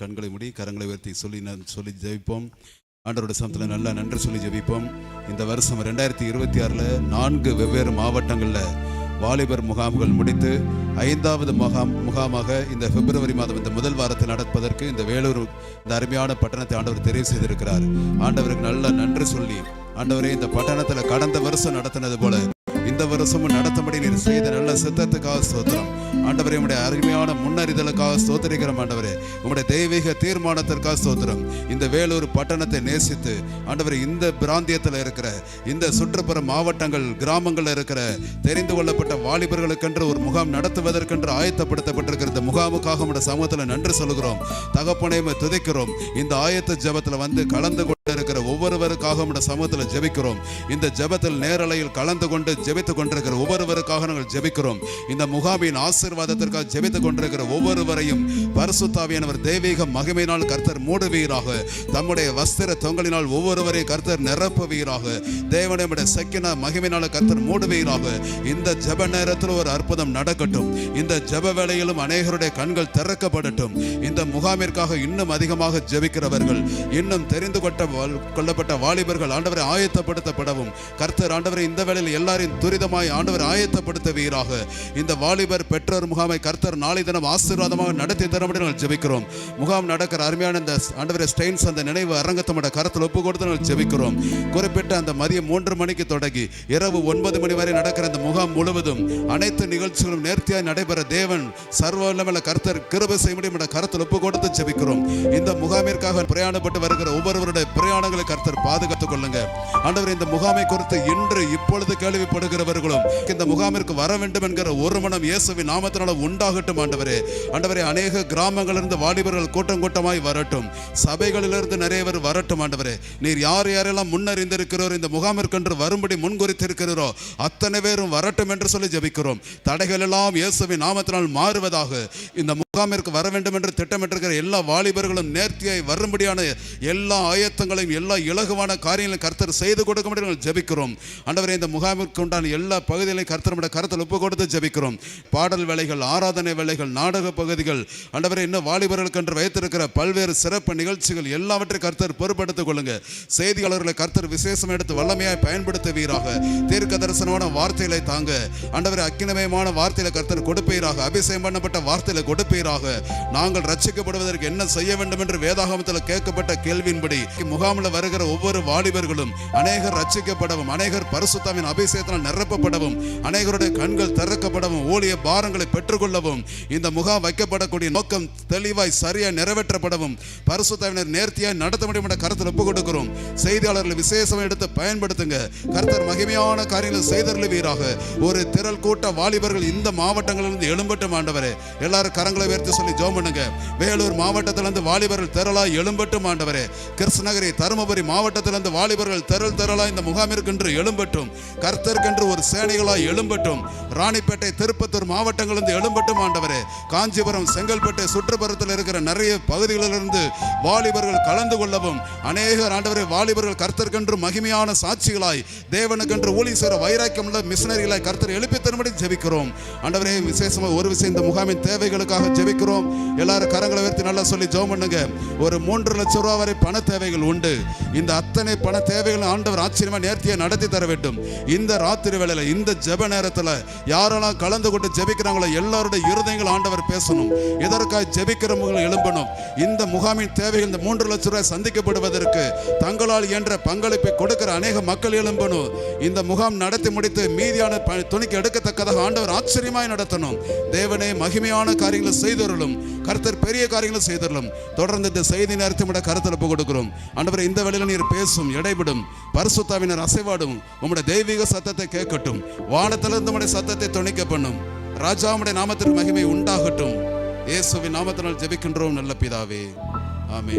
கண்களை மூடி கரங்களை உயர்த்தி சொல்லி ஜெபிப்போம். ஆண்டவருடைய சமத்தில் நல்லா நன்றி சொல்லி ஜெபிப்போம். இந்த வருஷம் 2026 4 வெவ்வேறு மாவட்டங்களில் வாலிபர் முகாம்கள் முடித்து 5வது முகாமாக இந்த பிப்ரவரி மாதம் இந்த முதல் வாரத்தில் நடப்பதற்கு இந்த வேலூர் இந்த அருமையான பட்டணத்தை ஆண்டவர் தெரிவு செய்திருக்கிறார். ஆண்டவருக்கு நல்ல நன்றி சொல்லி, ஆண்டவரே இந்த பட்டணத்தில் கடந்த வருஷம் நடத்தினது போல இந்த வருஷமும் நடத்தபடி நீர் செய்த நல்ல சித்தத்துக்காக ஸ்தோத்திரம். ஆண்டவரே உம்முடைய அருமையான முன்னறிதலுக்காக ஸ்தோத்திரிக்கிறோம். ஆண்டவரே உம்முடைய தெய்வீக தீர்மானத்திற்காக ஸ்தோத்திரம். இந்த வேலூர் பட்டணத்தை நேசித்து ஆண்டவரே இந்த பிராந்தியத்தில் இருக்கிற இந்த சுற்றுப்புற மாவட்டங்கள் கிராமங்களில் இருக்கிற தெரிந்து கொள்ளப்பட்ட வாலிபர்களுக்கென்று ஒரு முகாம் நடத்துவதற்கென்று ஆயத்தப்படுத்தப்பட்டிருக்கிற இந்த முகாமுக்காக உம்முடைய சமூகத்தில் நன்றி சொல்கிறோம். தகப்பனையும் துதிக்கிறோம். இந்த ஆயத்த ஜெபத்தில் வந்து கலந்து கொண்டு இருக்கிற ஒவ்வொருவருக்காக உம்முடைய சமூகத்தில் ஜெபிக்கிறோம். இந்த ஜெபத்தில் நேரலையில் கலந்து கொண்டு ஜெபித்துக் கொண்டிருக்கிற ஒவ்வொருவருக்காக நாங்கள் ஜெபிக்கிறோம். இந்த முகாமின் ஆசீர்வாதத்திற்காக ஜெபித்துக் கொண்டிருக்கிற ஒவ்வொருவரையும் பரிசுத்த ஆவியானவர் தெய்வீக மகிமையினால் கர்த்தர் மூடுவீராக. தம்முடைய வஸ்திர தொங்கலினால் ஒவ்வொருவரையும் கர்த்தர் நிரப்புவீராக. தேவனுடைய சக்கின மகிமையினால் கர்த்தர் மூடுவீராக. இந்த ஜெப நேரத்தில் ஒரு அற்புதம் நடக்கட்டும். இந்த ஜெப வேளையிலும் அநேகருடைய கண்கள் திறக்கப்படட்டும். இந்த முகாமிற்காக இன்னும் அதிகமாக ஜெபிக்கிறவர்கள், இன்னும் தெரிந்து கொள்ளப்பட்ட வாலிபர்கள் ஆண்டவரை ஆயத்தப்படுத்தப்படவும் கர்த்தர் ஆண்டவரை இந்த வேளையில் எல்லாரையும் துரிதமாய் ஆண்டவர் ஆயத்தப்படுத்துவீராக. இந்த வாலிபர் பெற்றோர் முகாமை கர்த்தர் நாளை தினம் ஆசீர்வாதமாக நடத்தி தரப்படி நாங்கள் ஜெபிக்கிறோம். முகாம் நடக்கிற அருமையான இந்த ஆண்டவரை ஸ்டெயின்ஸ் அந்த நினைவு அரங்கத்தோட கருத்தில் ஒப்பு கொடுத்து நாங்கள் ஜெபிக்கிறோம். குறிப்பிட்ட அந்த மதியம் 3 மணிக்கு தொடங்கி இரவு 9 மணி வரை நடக்கிற அந்த முகாம் முழுவதும் அனைத்து நிகழ்ச்சிகளும் நேர்த்தியாய் நடைபெற தேவன் சர்வவல்லமையுள்ள கர்த்தர் கிருபை செய்ய முடியும் கருத்தில் ஒப்பு கொடுத்து ஜெபிக்கிறோம். இந்த முகாமிற்காக பிரயாணப்பட்டு வருகிற ஒவ்வொருவருடைய பிரயாணங்களை கர்த்தர் பாதுகாத்துக் கொள்ளுங்க. ஆண்டவர் இந்த முகாமை குறித்து இன்று இப்பொழுது கேள்விப்படுகிறவர்களும் இந்த முகாமிற்கு வர வேண்டும் என்கிற ஒரு மனம் இயேசுவின் நாமத்தினால உண்டாகட்டும். ஆண்டவரே அநேக கிராமங்களிலிருந்து வாலிபர்கள் கூட்டம் கூட்டமாய் வரட்டும். சபைகளிலிருந்து நிறைய பேர் வரட்டும். ஆண்டவரே நீர் யாரெல்லாம் முன்னறிந்திருக்கிறோர் இந்த முகாமிற்கென்று வரும்படி முன்குறித்திருக்கிறோரோ அத்தனை பேரும் வரட்டும் என்று சொல்லி ஜெபிக்கிறோம். தடைகள் எல்லாம் இயேசுவின் நாமத்தினால் மாறுவதாக. இந்த முகாமிற்கு வர வேண்டும் என்று திட்டமிட்டிருக்கிற எல்லா வாலிபர்களும் நேர்த்தியாய் வரும்படியான எல்லா ஆயத்தங்களையும் எல்லா இலகுவான காரியங்களையும் கர்த்தர் செய்து கொடுக்க முடியும் ஜெபிக்கிறோம். ஆண்டவரே இந்த முகாமிற்கு உண்டான எல்லா பகுதிகளையும் கர்த்தருடைய கருத்தில் ஒப்பு கொடுத்து ஜெபிக்கிறோம். பாடல் வேலைகள், ஆராதனை வேலைகள், நாடக பகுதிகள், ஆண்டவரே இன்னும் வாலிபர்களுக்கு என்று வைத்திருக்கிற பல்வேறு சிறப்பு நிகழ்ச்சிகள் எல்லாவற்றையும் கர்த்தர் பொறுப்படுத்திக் கொள்ளுங்க. செய்தியாளர்களை கர்த்தர் விசேஷம் எடுத்து வல்லமையாய் பயன்படுத்துவீராக. தீர்க்க தரிசனமான வார்த்தைகளை தாங்க ஆண்டவரே அக்கினமயமான வார்த்தையில கர்த்தர் கொடுப்பீராக. அபிஷேகம் பண்ணப்பட்ட வார்த்தையில கொடுப்பீராக. நாங்கள் ரட்சிக்கப்படுவதற்கு என்ன செய்ய வேண்டும் என்று வேதாகமத்தில் கேட்கப்பட்ட கேள்வியின்படி முகாமில் வருகிற ஒவ்வொரு வாலிபர்களும் அநேகர் ரட்சிக்கப்படவும், அநேகர் பரிசுத்தாவின் அபிஷேகத்தினால் நிரப்பப்படவும், அநேகருடைய கண்கள் திறக்கப்படவும், ஊழிய பாரங்களை பெற்றுக்கொள்ளவும், இந்த முகாம் வைக்கப்படக்கூடிய நோக்கம் தெளிவாய் சரியாய் நிறைவேற்றப்படவும் பரிசுத்தாவினர் நேர்த்தியாய் நடத்த முடியும் என்ற கருத்தில் ஒப்பு கொடுக்கிறோம். செய்தியாளர்களை விசேஷம் எடுத்து பயன்படுத்துங்க. கர்த்தர் மகிமையான காரியங்களை செய்தருளுவீராக. ஒரு திரள் கூட்ட வாலிபர்கள் இந்த மாவட்டங்களிலிருந்து எழும்பட்டும். ஆண்டவரே எல்லாரும் கரங்களை உயர்த்தி சொல்லி ஜெபம் பண்ணுங்க. வேலூர் மாவட்டத்திலிருந்து வாலிபர்கள் திரளாய் எழும்பட்டும். ஆண்டவரே கிருஷ்ணகிரி, தருமபுரி மாவட்டத்திலிருந்து வாலிபர்கள் திரளாய் இந்த முகாமிற்கென்று எழும்பட்டும். கர்த்தருக்கென்று ஒரு சேனைகளாய் எழும்பட்டும். ராணிப்பேட்டை, திருப்பத்தூர் மாவட்டங்களிலிருந்து எழும்பட்டும். ஆண்டவரே காஞ்சிபுரம், செங்கல்பட்டு சுற்றுப்புறத்தில் இருக்கிற நிறைய பகுதிகளிலிருந்து வாலிபர்கள் கலந்து கொள்ளவும், அநேகர் ஆண்டவரே வாலிபர்கள் கர்த்தருக்கென்று மகிமையான சாட்சிகளாய் தேவனுக்கென்று ஊழிய செய்கிற வைராக்கியம் உள்ள மிஷனரிகளாய் கர்த்தர் எழுப்பி தரும்படி ஜெபிக்கிறோம். ஆண்டவரே விசேஷமாக ஒரு விஷயம், இந்த முகாமின் தேவைகளுக்காக ஜெபிக்கிறோம். எல்லாரும் கரங்களை உயர்த்தி நல்லா சொல்லி ஜெபம் பண்ணுங்க. ஒரு 3 லட்சம் ரூபாய் வரை பண தேவைகள் உண்டு. இந்த அத்தனை பண தேவைகள் ஆண்டவர் ஆச்சரியமா நேர்த்தியை நடத்தி தர வேண்டும். இந்த ராத்திரி வேளையில இந்த ஜெப நேரத்தில் யாரெல்லாம் கலந்து கொண்டு ஜெபிக்கிறாங்களோ எல்லாருடைய இருதயங்கள் ஆண்டவர் பேசணும். இதற்காக ஜெபிக்கிறவங்க எழும்பணும். இந்த முகாமின் தேவைகள் இந்த 3 லட்சம் ரூபாய் சந்திக்கப்படுவதற்கு தங்களால் என்ற பங்களிப்பை கொடுக்கிற அநேக மக்கள் எழும்பணும். இந்த முகாம் நடத்தி முடித்து மீதியான துணிக்கு எடுக்கத்தக்கதாக ஆண்டவர் ஆச்சரியமாய் நடத்தணும். தேவனே மகிமையான காரியங்களை செய்தருளும். கர்த்தர் பெரிய காரியங்களை செய்தருளும். தொடர்ந்து இந்த செய்தி நேரத்தை விட கருத்தில் ஒப்பு கொடுக்கிறோம். ஆண்டவரே இந்த வேளையில் நீர் பேசும், இடைவிடும், பரிசுத்தாவினர் அசைவாடும், உம்முடைய தெய்வீக சத்தத்தை கேட்கட்டும். வானத்திலிருந்து உம்முடைய சத்தத்தை துணிக்க பண்ணும். ராஜாவுடைய நாமத்திற்கு மகிமை உண்டாகட்டும். இயேசுவின் நாமத்தினால் ஜெபிக்கின்றோம் நல்ல பிதாவே, ஆமென்.